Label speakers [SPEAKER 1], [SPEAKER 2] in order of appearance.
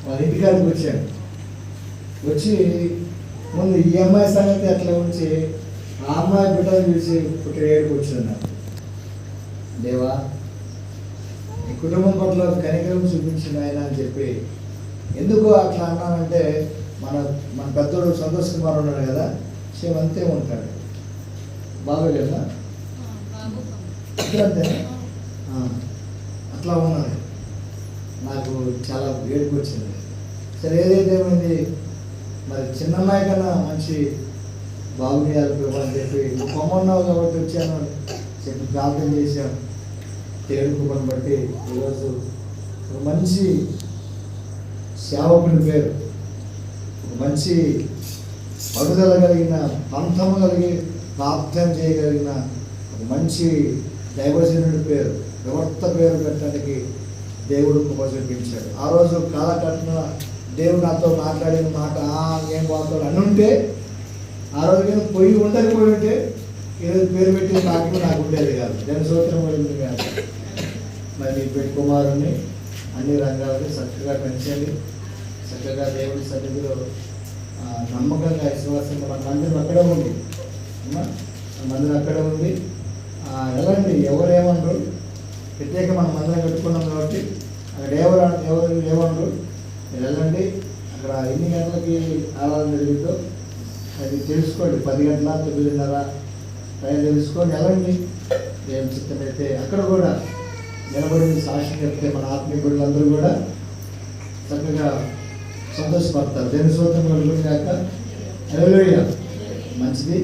[SPEAKER 1] వాళ్ళ ఇంటికాడికి వచ్చాను. వచ్చి ముందు ఈ అమ్మాయి సంగతి అట్లా ఉంచి ఆ అమ్మాయి బిడ్డలు చూసి పుట్టిన ఏడుకు వచ్చింది నాకు. దేవా, ఈ కుటుంబం పట్ల కనికరం చూపించిన ఆయన అని చెప్పి ఎందుకు అట్లా అన్నానంటే, మన మన పెద్దోడు సంతోష్ కుమార్ ఉన్నాడు కదా, సేమ్ అంతే ఉంటాడు. బాగోలేదా అంతేనా? అట్లా ఉన్నది. నాకు చాలా ఏడుపు వచ్చింది. సరే, ఏదైతే ఏమైంది, మరి చిన్నమ్మాయి కన్నా మంచి బాగుండాలి అని చెప్పి కొమ్మన్నావు కాబట్టి వచ్చాను చెప్పి ప్రార్థన చేశాను. దేవుడి కృపను బట్టి ఈరోజు ఒక మంచి సేవకుని పేరు, ఒక మంచి పడుదల కలిగిన, పంథము కలిగి ప్రార్థన చేయగలిగిన ఒక మంచి దైవజనుడి పేరు, ప్రవర్త పేరు పెట్టడానికి దేవుడు కృప చూపించాడు. ఆ రోజు కాలకట్న దేవుడు నాతో మాట్లాడిన మాట ఏం పోతాడు అని ఉంటే, ఆ రోజు నేను పొయ్యి ఉండకపోయి ఉంటే ఈరోజు పేరు పెట్టిన నాకు ఉండేది కాదు. దాని సూత్రం పడింది కాదు. మరి మీ పెట్టి కుమారుణ్ణి అన్ని రంగాలని చక్కగా పెంచండి. చక్కగా దేవుడి సన్నిధిలో నమ్మకంగా విశ్వాసంగా మన మందిరం అక్కడే ఉంది, మన మందిరం అక్కడే ఉంది. వెళ్ళండి, ఎవరేమనరు. ప్రత్యేక మనం మందిరం కట్టుకున్నాం కాబట్టి అక్కడ ఎవరు ఏమనరు. మీరు వెళ్ళండి. అక్కడ ఎన్ని గంటలకి ఆరాధన జరుగుతుందో అది తెలుసుకోండి. 10 గంటల 9:30 టైం తెలుసుకొని వెళ్ళండి. ఏం చిత్తమైతే అక్కడ కూడా నిలబడి సాక్షి చెప్తే మన ఆత్మీయ బిడ్డలందరూ కూడా చక్కగా సంతోషపడతారు. దేని సూత్రం కలుగుతుంది కాక. హల్లెలూయా. మంచిది.